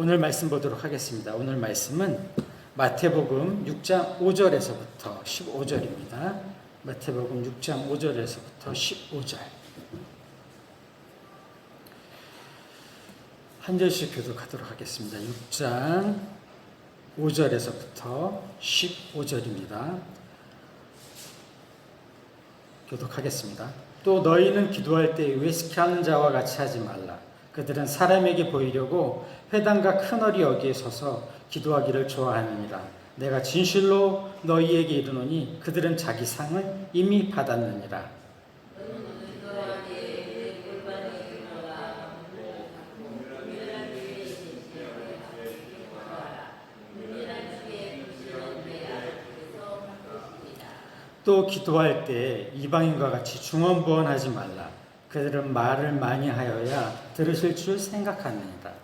오늘 말씀 보도록 하겠습니다. 오늘 말씀은 마태복음 6장 5절에서부터 15절입니다. 마태복음 6장 5절에서부터 15절. 한 절씩 교독하도록 하겠습니다. 6장 5절에서부터 15절입니다. 교독하겠습니다. 또 너희는 기도할 때 외식하는 자와 같이 하지 말라. 그들은 사람에게 보이려고 회당과 큰어리 여기에 서서 기도하기를 좋아하느니라. 내가 진실로 너희에게 이르노니 그들은 자기 상을 이미 받았느니라. 또 기도할 때 이방인과 같이 중언부언하지 말라. 그들은 말을 많이 하여야 들으실 줄 생각하느니라.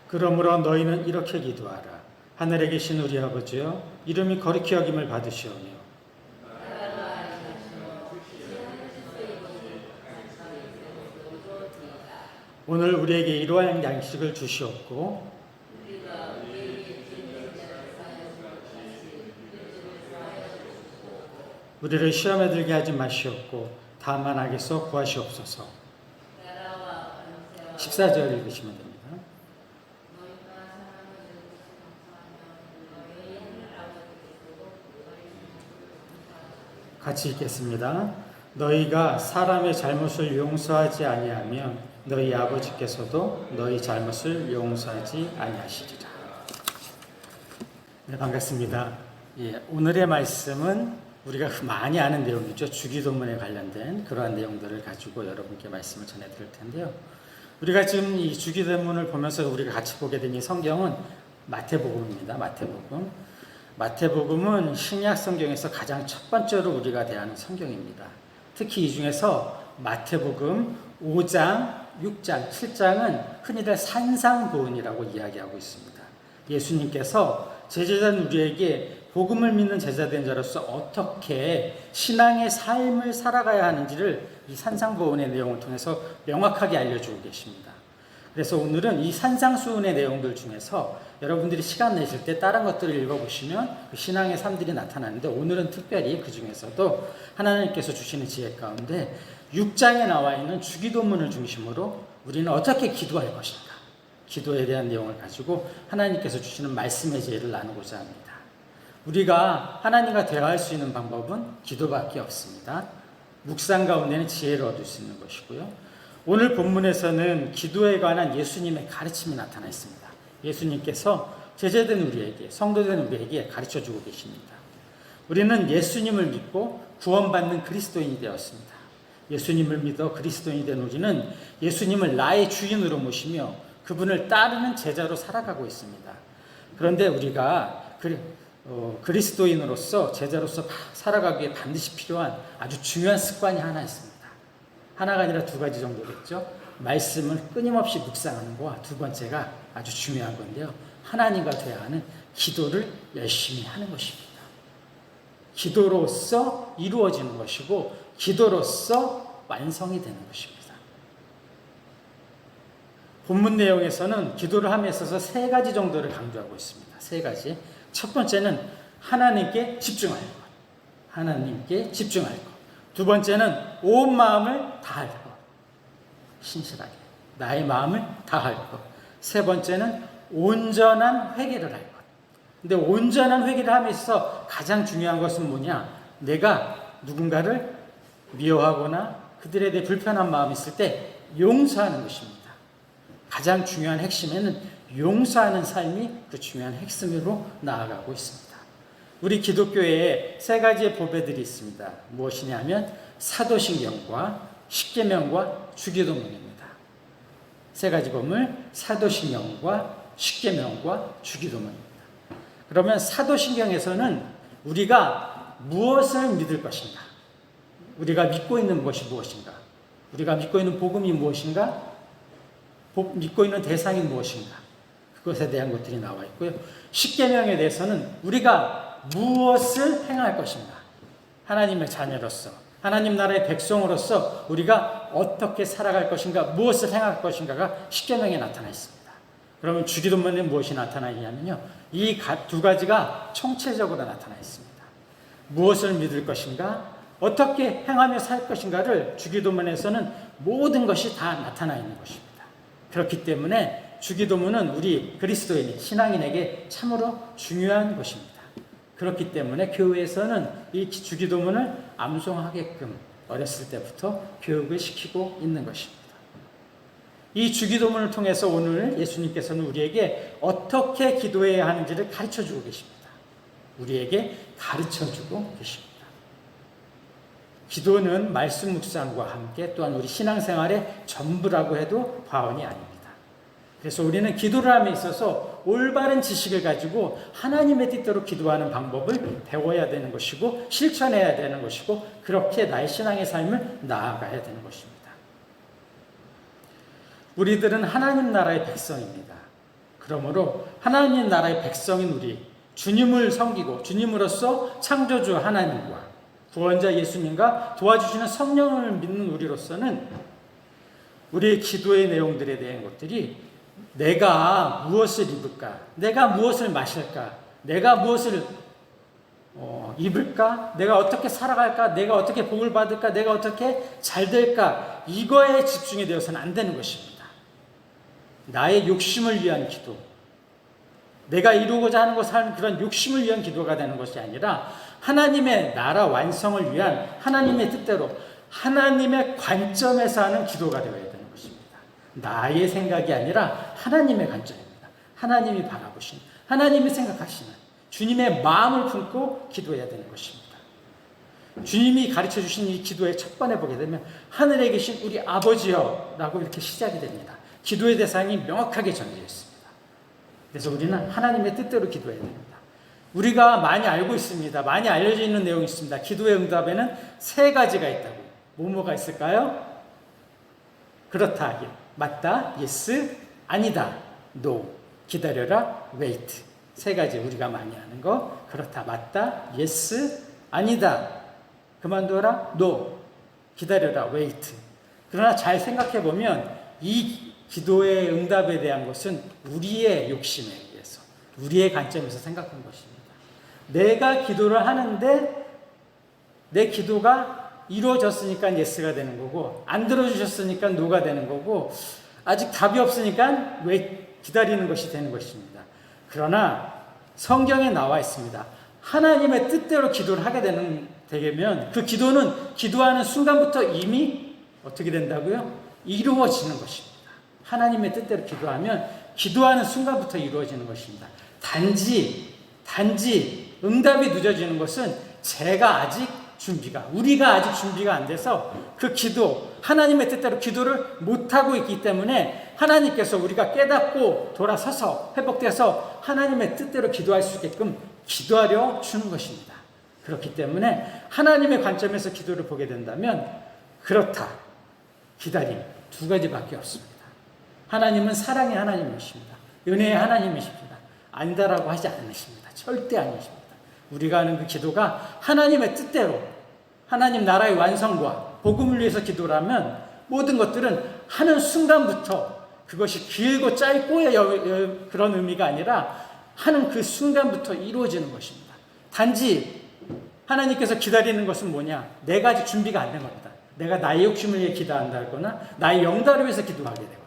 그러므로 너희는 이렇게 기도하라. 하늘에 계신 우리 아버지여, 이름이 거룩히 여김을 받으시오며 오늘 우리에게 이러한 양식을 주시옵고 우리를 시험에 들게 하지 마시옵고 다만 악에서 구하시옵소서. 14절 읽으시면 됩니다. 같이 읽겠습니다. 너희가 사람의 잘못을 용서하지 아니하면 너희 아버지께서도 너희 잘못을 용서하지 아니하시리라. 네, 반갑습니다. 오늘의 말씀은 우리가 많이 아는 내용이죠. 주기도문에 관련된 그러한 내용들을 가지고 여러분께 말씀을 전해드릴 텐데요. 우리가 지금 이 주기도문을 보면서 우리가 같이 보게 된 이 성경은 마태복음입니다. 마태복음은 신약 성경에서 가장 첫 번째로 우리가 대하는 성경입니다. 특히 이 중에서 마태복음 5장, 6장, 7장은 흔히들 산상보훈이라고 이야기하고 있습니다. 예수님께서 제자된 우리에게 복음을 믿는 제자된 자로서 어떻게 신앙의 삶을 살아가야 하는지를 이 산상보훈의 내용을 통해서 명확하게 알려주고 계십니다. 그래서 오늘은 이 산상수훈의 내용들 중에서 여러분들이 시간 내실 때 다른 것들을 읽어보시면 그 신앙의 삶들이 나타나는데 오늘은 특별히 그 중에서도 하나님께서 주시는 지혜 가운데 6장에 나와 있는 주기도문을 중심으로 우리는 어떻게 기도할 것인가, 기도에 대한 내용을 가지고 하나님께서 주시는 말씀의 지혜를 나누고자 합니다. 우리가 하나님과 대화할 수 있는 방법은 기도밖에 없습니다. 묵상 가운데는 지혜를 얻을 수 있는 것이고요. 오늘 본문에서는 기도에 관한 예수님의 가르침이 나타나 있습니다. 예수님께서 제자된 우리에게, 성도된 우리에게 가르쳐주고 계십니다. 우리는 예수님을 믿고 구원받는 그리스도인이 되었습니다. 예수님을 믿어 그리스도인이 된 우리는 예수님을 나의 주인으로 모시며 그분을 따르는 제자로 살아가고 있습니다. 그런데 우리가 그리스도인으로서 제자로서 살아가기에 반드시 필요한 아주 중요한 습관이 하나 있습니다. 하나가 아니라 두 가지 정도겠죠. 말씀을 끊임없이 묵상하는 것과 두 번째가 아주 중요한 건데요. 하나님과 대화하는 기도를 열심히 하는 것입니다. 기도로서 이루어지는 것이고 기도로서 완성이 되는 것입니다. 본문 내용에서는 기도를 함에 있어서 세 가지 정도를 강조하고 있습니다. 세 가지. 첫 번째는 하나님께 집중할 것. 하나님께 집중할 것. 두 번째는 온 마음을 다할 것. 신실하게. 나의 마음을 다할 것. 세 번째는 온전한 회개를 할 것. 근데 온전한 회개를 함에 있어서 가장 중요한 것은 뭐냐? 내가 누군가를 미워하거나 그들에 대해 불편한 마음이 있을 때 용서하는 것입니다. 가장 중요한 핵심에는 용서하는 삶이 그 중요한 핵심으로 나아가고 있습니다. 우리 기독교에 세 가지의 보배들이 있습니다. 무엇이냐면 사도신경과 십계명과 주기도문입니다. 세 가지 보물, 사도신경과 십계명과 주기도문입니다. 그러면 사도신경에서는 우리가 무엇을 믿을 것인가? 우리가 믿고 있는 것이 무엇인가? 우리가 믿고 있는 복음이 무엇인가? 믿고 있는 대상이 무엇인가? 그것에 대한 것들이 나와 있고요. 십계명에 대해서는 우리가 무엇을 행할 것인가? 하나님의 자녀로서, 하나님 나라의 백성으로서 우리가 어떻게 살아갈 것인가, 무엇을 행할 것인가가 십계명에 나타나 있습니다. 그러면 주기도문에 무엇이 나타나냐면요, 이 두 가지가 총체적으로 나타나 있습니다. 무엇을 믿을 것인가, 어떻게 행하며 살 것인가를 주기도문에서는 모든 것이 다 나타나 있는 것입니다. 그렇기 때문에 주기도문은 우리 그리스도인, 신앙인에게 참으로 중요한 것입니다. 그렇기 때문에 교회에서는 이 주기도문을 암송하게끔 어렸을 때부터 교육을 시키고 있는 것입니다. 이 주기도문을 통해서 오늘 예수님께서는 우리에게 어떻게 기도해야 하는지를 가르쳐주고 계십니다. 우리에게 가르쳐주고 계십니다. 기도는 말씀 묵상과 함께 또한 우리 신앙생활의 전부라고 해도 과언이 아닙니다. 그래서 우리는 기도를 함에 있어서 올바른 지식을 가지고 하나님의 뜻대로 기도하는 방법을 배워야 되는 것이고 실천해야 되는 것이고 그렇게 나의 신앙의 삶을 나아가야 되는 것입니다. 우리들은 하나님 나라의 백성입니다. 그러므로 하나님 나라의 백성인 우리, 주님을 섬기고 주님으로서 창조주 하나님과 구원자 예수님과 도와주시는 성령을 믿는 우리로서는 우리의 기도의 내용들에 대한 것들이 내가 무엇을 입을까? 내가 무엇을 마실까? 내가 무엇을 입을까? 내가 어떻게 살아갈까? 내가 어떻게 복을 받을까? 내가 어떻게 잘 될까? 이거에 집중이 되어서는 안 되는 것입니다. 나의 욕심을 위한 기도, 내가 이루고자 하는 것을 하는 그런 욕심을 위한 기도가 되는 것이 아니라 하나님의 나라 완성을 위한 하나님의 뜻대로 하나님의 관점에서 하는 기도가 되어야 되는 것입니다. 나의 생각이 아니라 하나님의 관점입니다. 하나님이 바라보시는, 하나님이 생각하시는 주님의 마음을 품고 기도해야 되는 것입니다. 주님이 가르쳐 주신 이 기도의 첫 번에 보게 되면 하늘에 계신 우리 아버지여 라고 이렇게 시작이 됩니다. 기도의 대상이 명확하게 정해져 있습니다. 그래서 우리는 하나님의 뜻대로 기도해야 됩니다. 우리가 많이 알고 있습니다. 많이 알려져 있는 내용이 있습니다. 기도의 응답에는 세 가지가 있다고. 뭐가 있을까요? 그렇다, 맞다, yes, 아니다, no, 기다려라, wait. 세 가지 우리가 많이 아는 거. 그렇다, 맞다, yes, 아니다, 그만둬라, no, 기다려라, wait. 그러나 잘 생각해 보면 이 기도의 응답에 대한 것은 우리의 욕심에 의해서, 우리의 관점에서 생각한 것입니다. 내가 기도를 하는데 내 기도가 이루어졌으니까 예스가 되는 거고, 안 들어주셨으니까 노가 되는 거고, 아직 답이 없으니까 왜 기다리는 것이 되는 것입니다. 그러나 성경에 나와 있습니다. 하나님의 뜻대로 기도를 하게 되면 그 기도는 기도하는 순간부터 이미 어떻게 된다고요? 이루어지는 것입니다. 하나님의 뜻대로 기도하면 기도하는 순간부터 이루어지는 것입니다. 단지 응답이 늦어지는 것은 우리가 아직 준비가 안 돼서 그 기도, 하나님의 뜻대로 기도를 못하고 있기 때문에 하나님께서 우리가 깨닫고 돌아서서 회복돼서 하나님의 뜻대로 기도할 수 있게끔 기도하려 주는 것입니다. 그렇기 때문에 하나님의 관점에서 기도를 보게 된다면 그렇다, 기다림, 두 가지밖에 없습니다. 하나님은 사랑의 하나님이십니다. 은혜의 하나님이십니다. 아니다라고 하지 않으십니다. 절대 아니십니다. 우리가 하는 그 기도가 하나님의 뜻대로 하나님 나라의 완성과 복음을 위해서 기도라면 모든 것들은 하는 순간부터 그것이 길고 짧고의 그런 의미가 아니라 하는 그 순간부터 이루어지는 것입니다. 단지 하나님께서 기다리는 것은 뭐냐? 내가 아직 준비가 안 된 겁니다. 내가 나의 욕심을 위해 기도한다거나 나의 영달을 위해서 기도하게 되거나,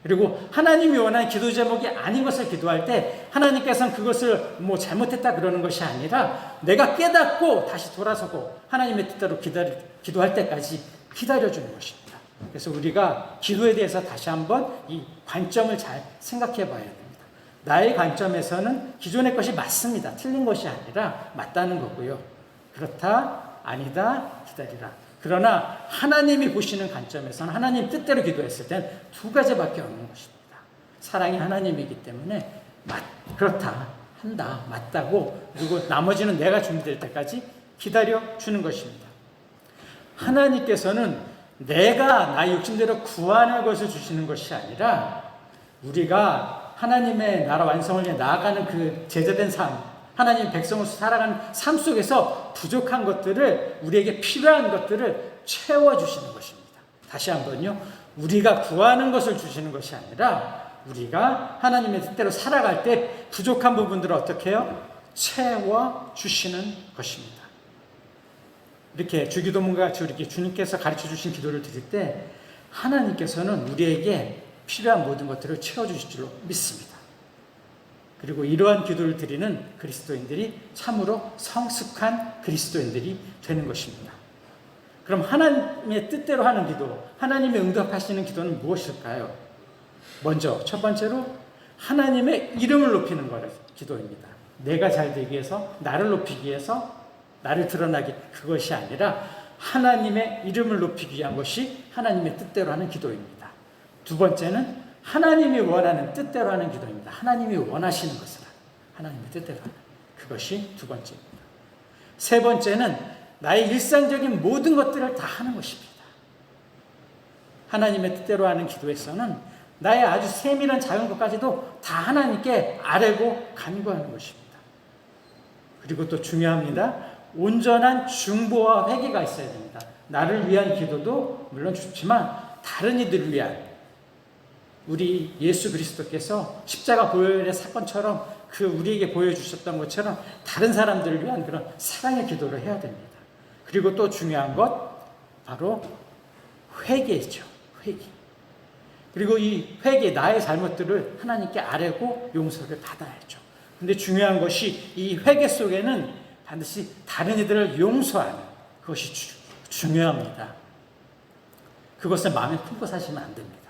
그리고 하나님이 원하는 기도 제목이 아닌 것을 기도할 때 하나님께서는 그것을 잘못했다 그러는 것이 아니라 내가 깨닫고 다시 돌아서고 하나님의 뜻대로 기도할 때까지 기다려주는 것입니다. 그래서 우리가 기도에 대해서 다시 한번 이 관점을 잘 생각해 봐야 됩니다. 나의 관점에서는 기존의 것이 맞습니다. 틀린 것이 아니라 맞다는 거고요. 그렇다, 아니다, 기다리라. 그러나 하나님이 보시는 관점에서는 하나님 뜻대로 기도했을 땐 두 가지밖에 없는 것입니다. 사랑이 하나님이기 때문에 그렇다, 한다, 맞다고, 그리고 나머지는 내가 준비될 때까지 기다려주는 것입니다. 하나님께서는 내가 나의 욕심대로 구하는 것을 주시는 것이 아니라 우리가 하나님의 나라 완성을 위해 나아가는 그 제자된 삶, 하나님의 백성으로서 살아가는 삶 속에서 부족한 것들을, 우리에게 필요한 것들을 채워주시는 것입니다. 다시 한번요. 우리가 구하는 것을 주시는 것이 아니라 우리가 하나님의 뜻대로 살아갈 때 부족한 부분들을 어떻게 해요? 채워주시는 것입니다. 이렇게 주기도문과 이렇게 주님께서 가르쳐 주신 기도를 드릴 때 하나님께서는 우리에게 필요한 모든 것들을 채워주실 줄로 믿습니다. 그리고 이러한 기도를 드리는 그리스도인들이 참으로 성숙한 그리스도인들이 되는 것입니다. 그럼 하나님의 뜻대로 하는 기도, 하나님의 응답하시는 기도는 무엇일까요? 먼저 첫 번째로 하나님의 이름을 높이는 기도입니다. 내가 잘 되기 위해서, 나를 높이기 위해서, 나를 드러나기, 그것이 아니라 하나님의 이름을 높이기 위한 것이 하나님의 뜻대로 하는 기도입니다. 두 번째는 하나님이 원하는 뜻대로 하는 기도입니다. 하나님이 원하시는 것을 하나님의 뜻대로 하는, 그것이 두 번째입니다. 세 번째는 나의 일상적인 모든 것들을 다 하는 것입니다. 하나님의 뜻대로 하는 기도에서는 나의 아주 세밀한 작은 것까지도 다 하나님께 아뢰고 간구하는 것입니다. 그리고 또 중요합니다. 온전한 중보와 회개가 있어야 됩니다. 나를 위한 기도도 물론 좋지만 다른 이들을 위한, 우리 예수 그리스도께서 십자가 보혈의 사건처럼 그 우리에게 보여주셨던 것처럼 다른 사람들을 위한 그런 사랑의 기도를 해야 됩니다. 그리고 또 중요한 것 바로 회개죠. 회개. 그리고 이 회개, 나의 잘못들을 하나님께 아뢰고 용서를 받아야죠. 근데 중요한 것이 이 회개 속에는 반드시 다른 이들을 용서하는 그것이 중요합니다. 그것을 마음에 품고 사시면 안 됩니다.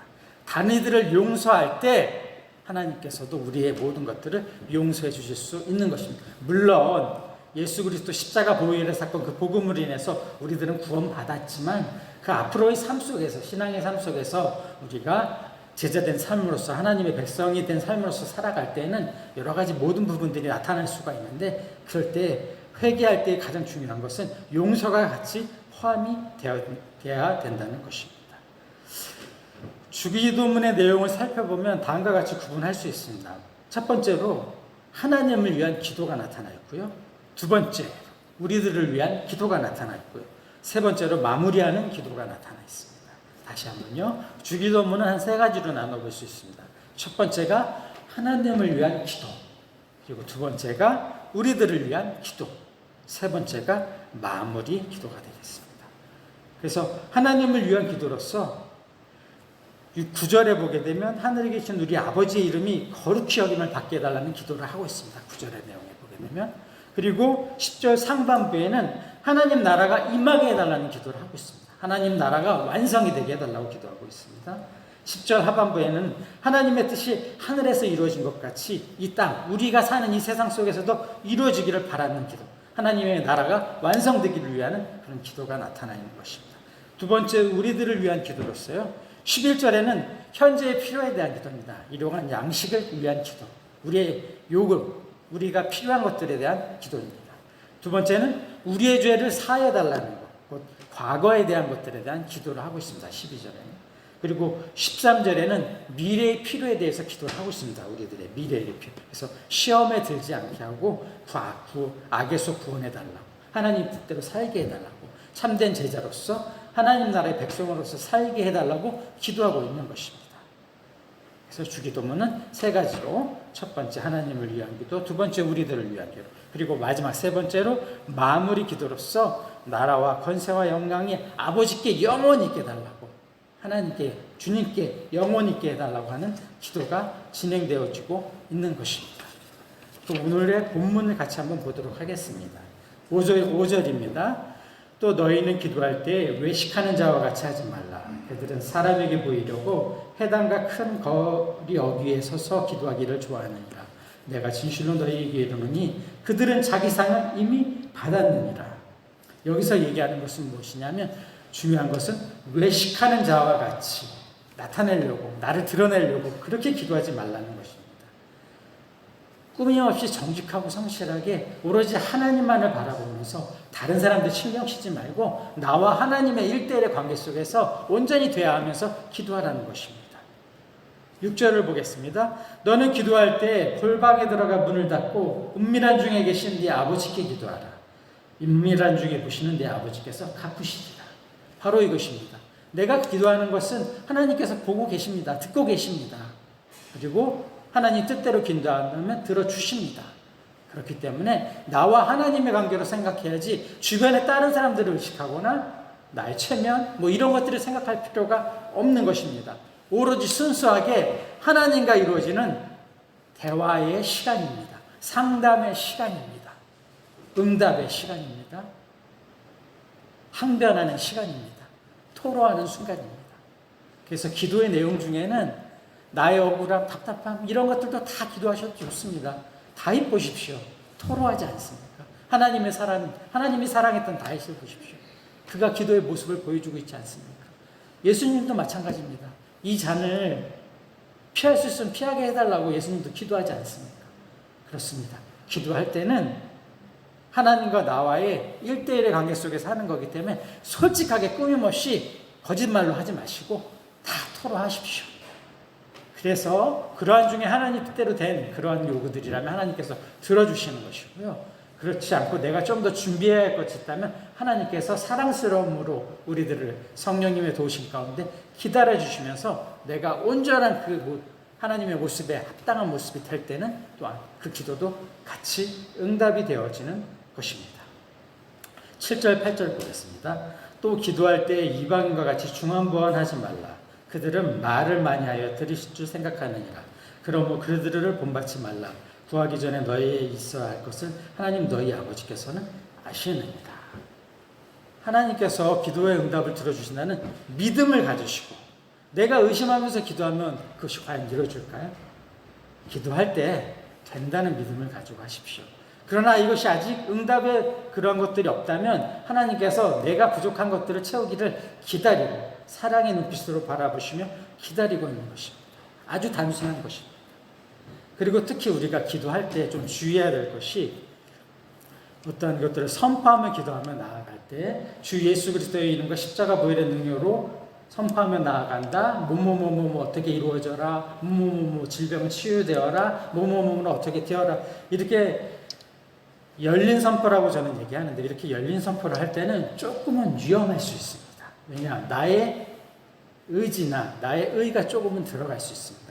다른 이들을 용서할 때 하나님께서도 우리의 모든 것들을 용서해 주실 수 있는 것입니다. 물론 예수 그리스도 십자가 보혈의 사건, 그 복음으로 인해서 우리들은 구원받았지만 그 앞으로의 삶 속에서, 신앙의 삶 속에서 우리가 제자된 삶으로서, 하나님의 백성이 된 삶으로서 살아갈 때는 여러 가지 모든 부분들이 나타날 수가 있는데, 그럴 때 회개할 때 가장 중요한 것은 용서가 같이 포함이 되어야 된다는 것입니다. 주기도문의 내용을 살펴보면 다음과 같이 구분할 수 있습니다. 첫 번째로 하나님을 위한 기도가 나타나 있고요. 두 번째, 우리들을 위한 기도가 나타나 있고요. 세 번째로 마무리하는 기도가 나타나 있습니다. 다시 한번요. 주기도문은 한 세 가지로 나눠볼 수 있습니다. 첫 번째가 하나님을 위한 기도, 그리고 두 번째가 우리들을 위한 기도, 세 번째가 마무리 기도가 되겠습니다. 그래서 하나님을 위한 기도로서 9절에 보게 되면 하늘에 계신 우리 아버지의 이름이 거룩히 여김을 받게 해달라는 기도를 하고 있습니다. 9절의 내용에 보게 되면. 그리고 10절 상반부에는 하나님 나라가 임하게 해달라는 기도를 하고 있습니다. 하나님 나라가 완성이 되게 해달라고 기도하고 있습니다. 10절 하반부에는 하나님의 뜻이 하늘에서 이루어진 것 같이 이 땅, 우리가 사는 이 세상 속에서도 이루어지기를 바라는 기도, 하나님의 나라가 완성되기를 위한 그런 기도가 나타나 있는 것입니다. 두 번째, 우리들을 위한 기도로서요. 11절에는 현재의 필요에 대한 기도입니다. 일용할 양식을 위한 기도, 우리의 요금, 우리가 필요한 것들에 대한 기도입니다. 두 번째는 우리의 죄를 사해달라는 것, 곧 과거에 대한 것들에 대한 기도를 하고 있습니다. 12절에는. 그리고 13절에는 미래의 필요에 대해서 기도를 하고 있습니다. 우리들의 미래의 필요. 그래서 시험에 들지 않게 하고 악에서 구원해달라고, 하나님 뜻대로 살게 해달라고, 참된 제자로서 하나님 나라의 백성으로서 살게 해달라고 기도하고 있는 것입니다. 그래서 주기도문은 세 가지로, 첫 번째 하나님을 위한 기도, 두 번째 우리들을 위한 기도, 그리고 마지막 세 번째로 마무리 기도로서 나라와 권세와 영광이 아버지께 영원히 있게 해달라고, 하나님께, 주님께 영원히 있게 해달라고 하는 기도가 진행되어지고 있는 것입니다. 또 오늘의 본문을 같이 한번 보도록 하겠습니다. 5절입니다. 또 너희는 기도할 때 외식하는 자와 같이 하지 말라. 그들은 사람에게 보이려고 회당과 큰 거리 어귀에 서서 기도하기를 좋아하느니라. 내가 진실로 너희에게 이르노니 그들은 자기 상을 이미 받았느니라. 여기서 얘기하는 것은 무엇이냐면, 중요한 것은 외식하는 자와 같이 나타내려고, 나를 드러내려고 그렇게 기도하지 말라는 것입니다. 꾸밈없이 정직하고 성실하게 오로지 하나님만을 바라보면서 다른 사람들 신경 쓰지 말고 나와 하나님의 1대1의 관계 속에서 온전히 대화하면서 기도하라는 것입니다. 6절을 보겠습니다. 너는 기도할 때 골방에 들어가 문을 닫고 은밀한 중에 계신 네 아버지께 기도하라. 은밀한 중에 보시는 네 아버지께서 갚으시리라. 바로 이것입니다. 내가 기도하는 것은 하나님께서 보고 계십니다. 듣고 계십니다. 그리고 하나님 뜻대로 기도하면 들어주십니다. 그렇기 때문에 나와 하나님의 관계로 생각해야지 주변에 다른 사람들을 의식하거나 나의 체면 이런 것들을 생각할 필요가 없는 것입니다. 오로지 순수하게 하나님과 이루어지는 대화의 시간입니다. 상담의 시간입니다. 응답의 시간입니다. 항변하는 시간입니다. 토로하는 순간입니다. 그래서 기도의 내용 중에는 나의 억울함, 답답함 이런 것들도 다 기도하셔도 좋습니다. 다윗 보십시오. 토로하지 않습니까? 하나님이 사랑했던 다윗을 보십시오. 그가 기도의 모습을 보여주고 있지 않습니까? 예수님도 마찬가지입니다. 이 잔을 피할 수 있으면 피하게 해달라고 예수님도 기도하지 않습니까? 그렇습니다. 기도할 때는 하나님과 나와의 1대1의 관계 속에서 하는 거기 때문에 솔직하게 꾸밈없이 거짓말로 하지 마시고 다 토로하십시오. 그래서 그러한 중에 하나님 뜻대로 된 그러한 요구들이라면 하나님께서 들어주시는 것이고요. 그렇지 않고 내가 좀 더 준비해야 할 것이 있다면 하나님께서 사랑스러움으로 우리들을 성령님의 도우심 가운데 기다려주시면서 내가 온전한 하나님의 모습에 합당한 모습이 될 때는 또한 그 기도도 같이 응답이 되어지는 것입니다. 7절 8절 보겠습니다. 또 기도할 때 이방인과 같이 중언부언하지 말라. 그들은 말을 많이 하여 들으실 줄 생각하느니라. 그러므로 그들을 본받지 말라. 구하기 전에 너희에 있어야 할 것을 하나님 너희 아버지께서는 아시느니라. 하나님께서 기도의 응답을 들어주신다는 믿음을 가지시고 내가 의심하면서 기도하면 그것이 과연 이루어질까요? 기도할 때 된다는 믿음을 가지고 하십시오. 그러나 이것이 아직 응답의 그런 것들이 없다면 하나님께서 내가 부족한 것들을 채우기를 기다리고 사랑의 눈빛으로 바라보시며 기다리고 있는 것입니다. 아주 단순한 것입니다. 그리고 특히 우리가 기도할 때 좀 주의해야 될 것이 어떤 것들을 선포하며 기도하며 나아갈 때 주 예수 그리스도의 이름과 십자가 보혈의 능력으로 선포하며 나아간다. 뭐뭐뭐뭐 어떻게 이루어져라. 뭐뭐뭐 질병은 치유되어라. 뭐뭐뭐는 어떻게 되어라. 이렇게 열린 선포라고 저는 얘기하는데 이렇게 열린 선포를 할 때는 조금은 위험할 수 있습니다. 왜냐? 나의 의지나 나의 의가 조금은 들어갈 수 있습니다.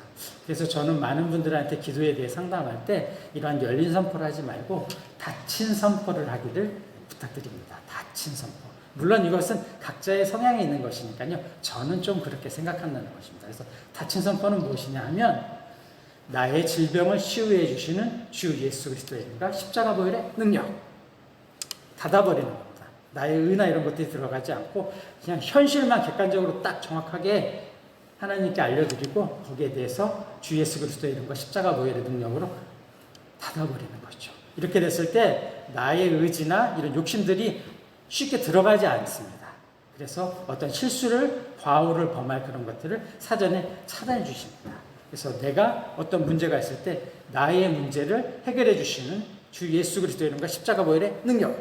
그래서 저는 많은 분들한테 기도에 대해 상담할 때 이러한 열린 선포를 하지 말고 닫힌 선포를 하기를 부탁드립니다. 닫힌 선포. 물론 이것은 각자의 성향이 있는 것이니까요. 저는 좀 그렇게 생각한다는 것입니다. 그래서 닫힌 선포는 무엇이냐 하면 나의 질병을 치유해 주시는 주 예수 그리스도의 이름과 십자가 보혈의 능력. 닫아버리는 겁니다. 나의 의나 이런 것들이 들어가지 않고 그냥 현실만 객관적으로 딱 정확하게 하나님께 알려드리고 거기에 대해서 주 예수 그리스도의 이름과 십자가 보혈의 능력으로 닫아버리는 거죠. 이렇게 됐을 때 나의 의지나 이런 욕심들이 쉽게 들어가지 않습니다. 그래서 어떤 실수를 과오를 범할 그런 것들을 사전에 차단해 주십니다. 그래서 내가 어떤 문제가 있을 때 나의 문제를 해결해 주시는 주 예수 그리스도의 이름과 십자가 보혈의 능력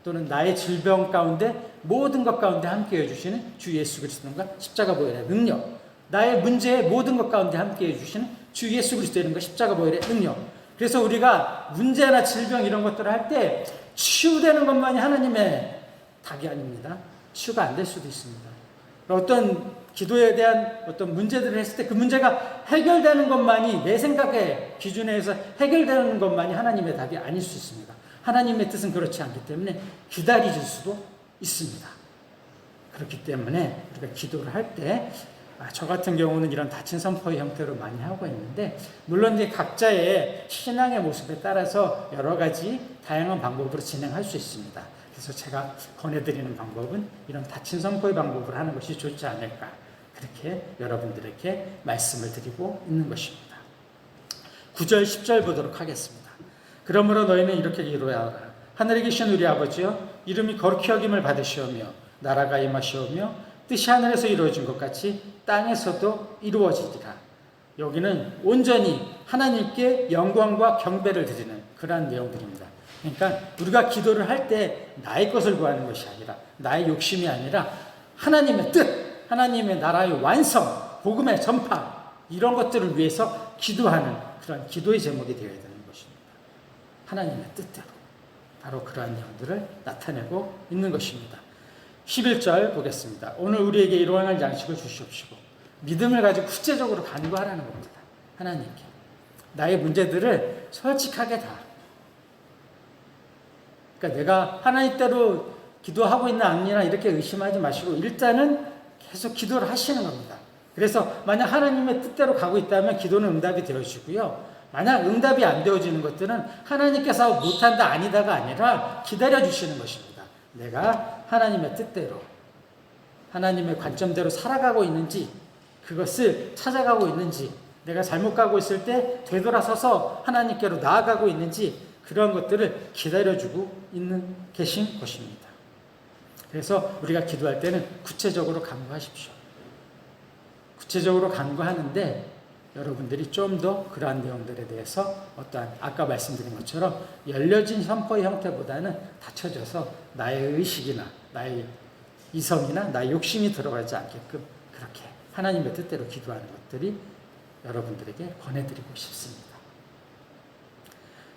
또는 나의 질병 가운데 모든 것 가운데 함께해 주시는 주 예수 그리스도의 이름과 십자가 보혈의 능력 나의 문제의 모든 것 가운데 함께해 주시는 주 예수 그리스도의 이름과 십자가 보혈의 능력. 그래서 우리가 문제나 질병 이런 것들을 할 때 치유되는 것만이 하나님의 답이 아닙니다. 치유가 안 될 수도 있습니다. 어떤 기도에 대한 어떤 문제들을 했을 때 그 문제가 해결되는 것만이 내 생각의 기준에 의해서 해결되는 것만이 하나님의 답이 아닐 수 있습니다. 하나님의 뜻은 그렇지 않기 때문에 기다리실 수도 있습니다. 그렇기 때문에 우리가 기도를 할 때 저 같은 경우는 이런 닫힌 선포의 형태로 많이 하고 있는데 물론 이제 각자의 신앙의 모습에 따라서 여러 가지 다양한 방법으로 진행할 수 있습니다. 그래서 제가 권해드리는 방법은 이런 닫힌 선포의 방법을 하는 것이 좋지 않을까 그렇게 여러분들에게 말씀을 드리고 있는 것입니다. 9절 10절 보도록 하겠습니다. 그러므로 너희는 이렇게 기도하라. 하늘에 계신 우리 아버지여 이름이 거룩히 여김을 받으시오며 나라가 임하시오며 뜻이 하늘에서 이루어진 것 같이 땅에서도 이루어지리라. 여기는 온전히 하나님께 영광과 경배를 드리는 그러한 내용들입니다. 그러니까 우리가 기도를 할 때 나의 것을 구하는 것이 아니라 나의 욕심이 아니라 하나님의 뜻, 하나님의 나라의 완성, 복음의 전파 이런 것들을 위해서 기도하는 그런 기도의 제목이 되어야 되는 것입니다. 하나님의 뜻대로 바로 그러한 내용들을 나타내고 있는 것입니다. 11절 보겠습니다. 오늘 우리에게 일용할 양식을 주시옵시고 믿음을 가지고 구체적으로 간구하라는 겁니다. 하나님께 나의 문제들을 솔직하게 다. 그러니까 내가 하나님대로 기도하고 있나 아니나 이렇게 의심하지 마시고 일단은 계속 기도를 하시는 겁니다. 그래서 만약 하나님의 뜻대로 가고 있다면 기도는 응답이 되어지고요. 만약 응답이 안 되어지는 것들은 하나님께서 못한다 아니다가 아니라 기다려주시는 것입니다. 내가 하나님의 뜻대로 하나님의 관점대로 살아가고 있는지 그것을 찾아가고 있는지 내가 잘못 가고 있을 때 되돌아서서 하나님께로 나아가고 있는지 그런 것들을 기다려주고 계신 것입니다. 그래서 우리가 기도할 때는 구체적으로 간구하십시오. 구체적으로 간구하는데 여러분들이 좀 더 그러한 내용들에 대해서 어떠한 아까 말씀드린 것처럼 열려진 선포의 형태보다는 닫혀져서 나의 의식이나 나의 이성이나 나의 욕심이 들어가지 않게끔 그렇게 하나님의 뜻대로 기도하는 것들이 여러분들에게 권해드리고 싶습니다.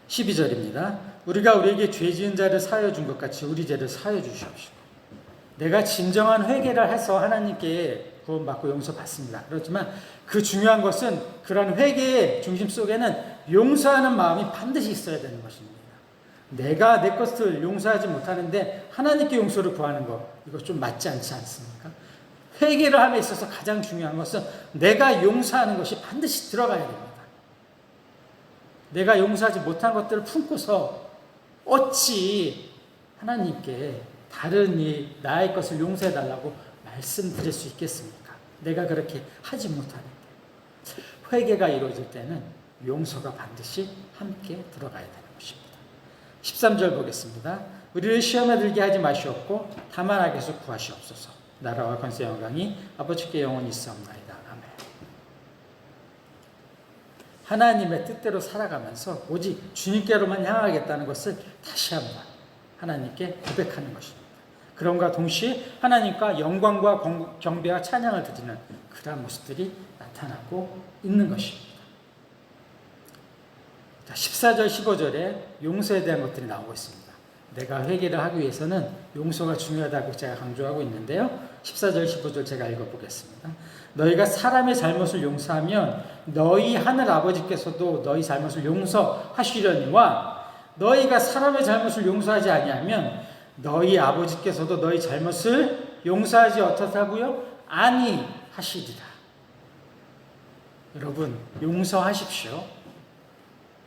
12절입니다. 우리가 우리에게 죄 지은 자를 사하여 준 것 같이 우리 죄를 사하여 주시옵시고 내가 진정한 회개를 해서 하나님께 구원받고 용서받습니다. 그렇지만 그 중요한 것은 그런 회개의 중심 속에는 용서하는 마음이 반드시 있어야 되는 것입니다. 내가 내 것을 용서하지 못하는데 하나님께 용서를 구하는 것 이거 좀 맞지 않지 않습니까? 회개를 함에 있어서 가장 중요한 것은 내가 용서하는 것이 반드시 들어가야 됩니다. 내가 용서하지 못한 것들을 품고서 어찌 하나님께 다른 나의 것을 용서해달라고 말씀드릴 수 있겠습니까? 내가 그렇게 하지 못하는데 회개가 이루어질 때는 용서가 반드시 함께 들어가야 되는 것입니다. 13절 보겠습니다. 우리를 시험에 들게 하지 마시옵고 다만 악에서 구하시옵소서. 나라와 권세 영광이 아버지께 영원히 있사옵나이다. 아멘. 하나님의 뜻대로 살아가면서 오직 주님께로만 향하겠다는 것을 다시 한번 하나님께 고백하는 것입니다. 그럼과 동시에 하나님과 영광과 경배와 찬양을 드리는 그러한 모습들이 나타나고 있는 것입니다. 14절 15절에 용서에 대한 것들이 나오고 있습니다. 내가 회개를 하기 위해서는 용서가 중요하다고 제가 강조하고 있는데요. 14절 15절 제가 읽어보겠습니다. 너희가 사람의 잘못을 용서하면 너희 하늘 아버지께서도 너희 잘못을 용서하시려니와 너희가 사람의 잘못을 용서하지 아니하면 너희 아버지께서도 너희 잘못을 용서하지 어떻다고요? 아니하시리라. 여러분 용서하십시오.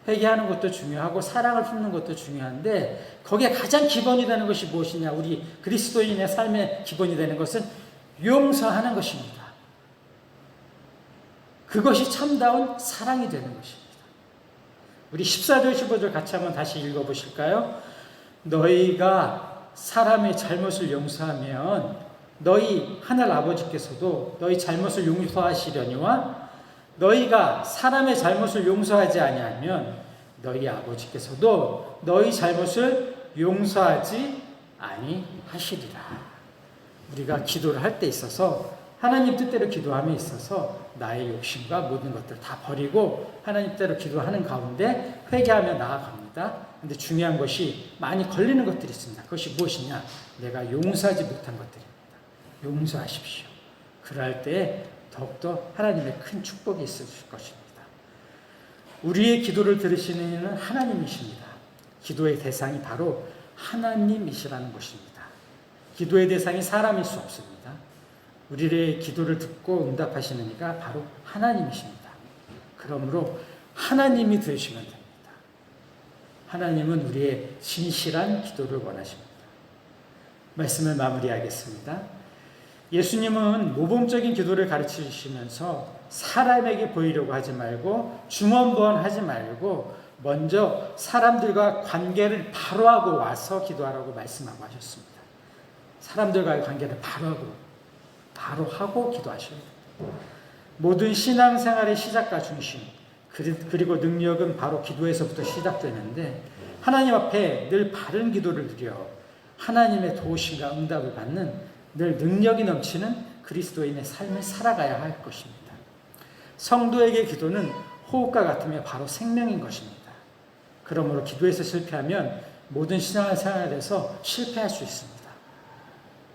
회개하는 것도 중요하고 사랑을 품는 것도 중요한데 거기에 가장 기본이 되는 것이 무엇이냐? 우리 그리스도인의 삶의 기본이 되는 것은 용서하는 것입니다. 그것이 참다운 사랑이 되는 것입니다. 우리 14절 15절 같이 한번 다시 읽어보실까요? 너희가 사람의 잘못을 용서하면 너희 하늘 아버지께서도 너희 잘못을 용서하시려니와 너희가 사람의 잘못을 용서하지 아니하면 너희 아버지께서도 너희 잘못을 용서하지 아니하시리라. 우리가 기도를 할 때 있어서 하나님 뜻대로 기도함에 있어서 나의 욕심과 모든 것들을 다 버리고 하나님 뜻대로 기도하는 가운데 회개하며 나아갑니다. 근데 중요한 것이 많이 걸리는 것들이 있습니다. 그것이 무엇이냐? 내가 용서하지 못한 것들입니다. 용서하십시오. 그럴 때 더욱더 하나님의 큰 축복이 있을 것입니다. 우리의 기도를 들으시는 이는 하나님이십니다. 기도의 대상이 바로 하나님이시라는 것입니다. 기도의 대상이 사람일 수 없습니다. 우리의 기도를 듣고 응답하시는 이가 바로 하나님이십니다. 그러므로 하나님이 들으시면 됩니다. 하나님은 우리의 진실한 기도를 원하십니다. 말씀을 마무리하겠습니다. 예수님은 모범적인 기도를 가르치시면서 사람에게 보이려고 하지 말고 중언부언하지 말고 먼저 사람들과 관계를 바로 하고 와서 기도하라고 말씀하고 하셨습니다. 사람들과의 관계를 바로 하고 기도하셔야 됩니다. 모든 신앙생활의 시작과 중심 그리고 능력은 바로 기도에서부터 시작되는데 하나님 앞에 늘 바른 기도를 드려 하나님의 도우심과 응답을 받는 늘 능력이 넘치는 그리스도인의 삶을 살아가야 할 것입니다. 성도에게 기도는 호흡과 같으며 바로 생명인 것입니다. 그러므로 기도에서 실패하면 모든 신앙생활에서 실패할 수 있습니다.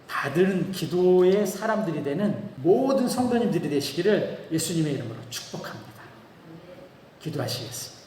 다들은 기도의 사람들이 되는 모든 성도님들이 되시기를 예수님의 이름으로 축복합니다. 기도하시겠습니다.